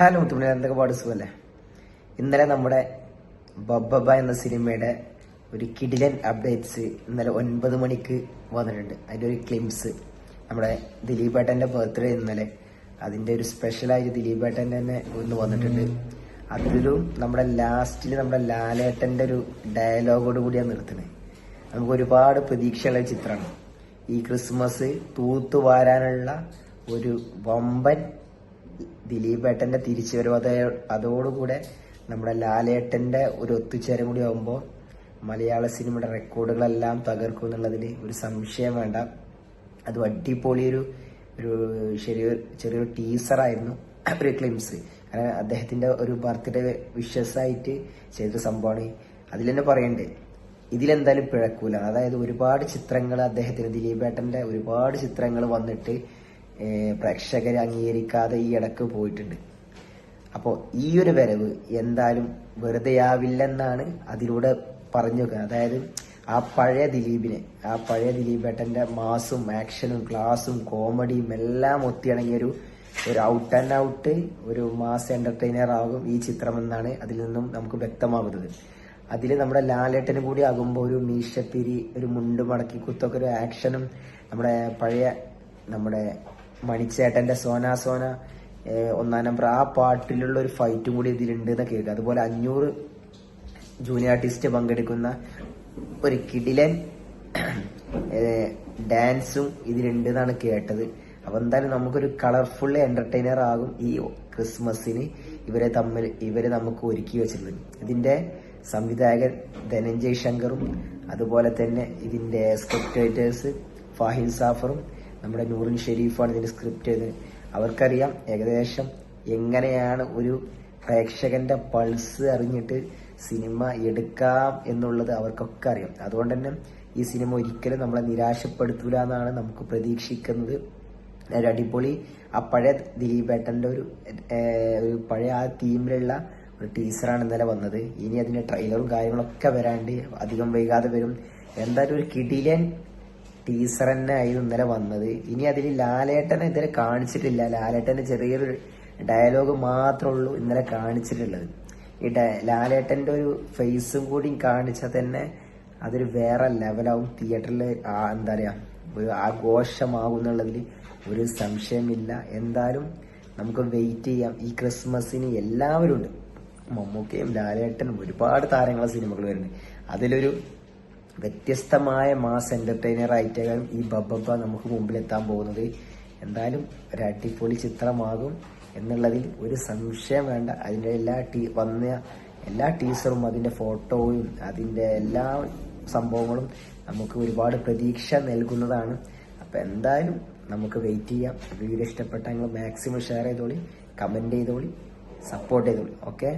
Hello മുത്തുമണി, എന്തൊക്കെ പാട് സുഖല്ലേ? ഇന്നലെ നമ്മുടെ ബബ്ബബ എന്ന സിനിമയുടെ ഒരു കിടിലൻ അപ്ഡേറ്റ്സ് ഇന്നലെ 9 മണിക്ക് വന്നിട്ടുണ്ട്. അതിൻ്റെ ഒരു ക്ലിംസ് നമ്മുടെ ദിലീപേട്ടൻ്റെ ബർത്ത്ഡേ ഇന്നലെ, അതിൻ്റെ ഒരു സ്പെഷ്യലായിട്ട് ദിലീപേട്ടൻ തന്നെ ഒന്ന് വന്നിട്ടുണ്ട്. അതിലും നമ്മുടെ ലാസ്റ്റിൽ നമ്മുടെ ലാലേട്ടൻ്റെ ഒരു ഡയലോഗോട് കൂടിയാണ് നിർത്തുന്നത്. നമുക്ക് ഒരുപാട് പ്രതീക്ഷയുള്ള ചിത്രമാണ്. ഈ ക്രിസ്മസ് തൂത്തുവാരാനുള്ള ഒരു വമ്പൻ ദിലീപേട്ടന്റെ തിരിച്ചുവരവ്, അതോടുകൂടെ നമ്മുടെ ലാലേട്ടന്റെ ഒരു ഒത്തുചേരം കൂടി ആകുമ്പോൾ മലയാള സിനിമയുടെ റെക്കോർഡുകളെല്ലാം തകർക്കും എന്നുള്ളതിൽ ഒരു സംശയം വേണ്ട. അത് അടിപൊളി ഒരു ചെറിയൊരു ടീസറായിരുന്നു, ഒരു ക്ലിംസ്. കാരണം അദ്ദേഹത്തിന്റെ ഒരു ബർത്ത്ഡേ വിഷസ് ആയിട്ട് ചെയ്തൊരു സംഭവമാണ്. അതിൽ തന്നെ പറയണ്ടേ, ഇതിലെന്തായാലും പിഴക്കൂല. അതായത് ഒരുപാട് ചിത്രങ്ങൾ അദ്ദേഹത്തിന്, ദിലീപേട്ടന്റെ ഒരുപാട് ചിത്രങ്ങൾ വന്നിട്ട് പ്രേക്ഷകരെ അംഗീകരിക്കാതെ ഈ ഇടക്ക് പോയിട്ടുണ്ട്. അപ്പോൾ ഈ ഒരു വരവ് എന്തായാലും വെറുതെയാവില്ലെന്നാണ് അതിലൂടെ പറഞ്ഞു വെക്കുന്നത്. അതായത് ആ പഴയ ദിലീപേട്ടന്റെ മാസും ആക്ഷനും ക്ലാസും കോമഡിയും എല്ലാം ഒത്തിണങ്ങിയൊരു ഔട്ട് ആൻഡ് ഔട്ട് ഒരു മാസ് എന്റർടൈനർ ആകും ഈ ചിത്രം എന്നാണ് അതിൽ നിന്നും നമുക്ക് വ്യക്തമാകുന്നത്. അതിൽ നമ്മുടെ ലാലേട്ടനും കൂടി ആകുമ്പോൾ ഒരു മീശപ്പിരി, ഒരു മുണ്ട് മടക്കി കുത്തൊക്കെ ഒരു ആക്ഷനും, നമ്മുടെ മണിച്ചേട്ടന്റെ സോനാ സോന ഒന്നാം നമ്പർ ആ പാട്ടിലുള്ള ഒരു ഫൈറ്റും കൂടി ഇതിലുണ്ട് എന്ന് കേൾക്കുക. അതുപോലെ 500 ജൂനിയർ ആർട്ടിസ്റ്റ് പങ്കെടുക്കുന്ന ഒരു കിടിലൻ ഡാൻസും ഇതിലുണ്ട് എന്നാണ് കേട്ടത്. അപ്പൊ എന്തായാലും നമുക്കൊരു കളർഫുൾ എന്റർടൈനർ ആകും ഈ ക്രിസ്മസിന് ഇവരെ നമുക്ക് ഒരുക്കി വെച്ചിട്ടുള്ളത്. ഇതിന്റെ സംവിധായകൻ ധനഞ്ജയ് ശങ്കറും അതുപോലെ തന്നെ ഇതിന്റെ സ്ക്രിപ്റ്റ് റൈറ്റേഴ്സ് ഫാഹിൽ സാഫറും നമ്മുടെ നൂറിൻ ഷെരീഫാണ് ഇതിന്റെ സ്ക്രിപ്റ്റ് ചെയ്തത്. അവർക്കറിയാം ഏകദേശം എങ്ങനെയാണ് ഒരു പ്രേക്ഷകന്റെ പൾസ് അറിഞ്ഞിട്ട് സിനിമ എടുക്കാം എന്നുള്ളത് അവർക്കൊക്കെ അറിയാം. അതുകൊണ്ട് തന്നെ ഈ സിനിമ ഒരിക്കലും നമ്മളെ നിരാശപ്പെടുത്തൂല എന്നാണ് നമുക്ക് പ്രതീക്ഷിക്കുന്നത്. ഒരു അടിപൊളി ആ പഴയ ദിലീപേട്ടന്റെ ഒരു പഴയ ആ തീമിലുള്ള ഒരു ടീസറാണ് ഇന്നലെ വന്നത്. ഇനി അതിന്റെ ട്രെയിലറും കാര്യങ്ങളൊക്കെ വരാണ്ട് അധികം വൈകാതെ വരും. എന്തായാലും ഒരു കിടിലൻ ടീസർ തന്നെ ആയിരുന്നു ഇന്നലെ വന്നത്. ഇനി അതിൽ ലാലേട്ടനെ ഇതുവരെ കാണിച്ചിട്ടില്ല. ലാലേട്ടന്റെ ചെറിയൊരു ഡയലോഗ് മാത്രമേ ഉള്ളൂ ഇന്നലെ കാണിച്ചിട്ടുള്ളത്. ഈ ലാലേട്ടന്റെ ഒരു ഫേസും കൂടി കാണിച്ചാൽ തന്നെ അതൊരു വേറെ ലെവലാവും. തിയേറ്ററിൽ എന്താ പറയാ, ഒരു ആഘോഷമാകുന്നുള്ളതിൽ ഒരു സംശയമില്ല. എന്തായാലും നമുക്ക് വെയിറ്റ് ചെയ്യാം. ഈ ക്രിസ്മസിന് എല്ലാവരും ഉണ്ട്. മമ്മൂക്കയും ലാലേട്ടനും ഒരുപാട് താരങ്ങളെ സിനിമകൾ വരുന്നുണ്ട്. അതിലൊരു വ്യത്യസ്തമായ മാസ് എന്റർടൈനർ ആയിട്ടാണ് ഈ ബബ്ബബ നമുക്ക് മുമ്പിലെത്താൻ പോകുന്നത്. എന്തായാലും ഒരു അടിപൊളി ചിത്രമാകും എന്നുള്ളതിൽ ഒരു സംശയം വേണ്ട. അതിന്റെ എല്ലാ ടീസറും അതിന്റെ ഫോട്ടോയും അതിന്റെ എല്ലാ സംഭവങ്ങളും നമുക്ക് ഒരുപാട് പ്രതീക്ഷ നൽകുന്നതാണ്. അപ്പൊ എന്തായാലും നമുക്ക് വെയിറ്റ് ചെയ്യാം. വീഡിയോ ഇഷ്ടപ്പെട്ട നിങ്ങൾ മാക്സിമം ഷെയർ ചെയ്തോളി, കമന്റ് ചെയ്തോളി, സപ്പോർട്ട് ചെയ്തോളി. ഓക്കെ.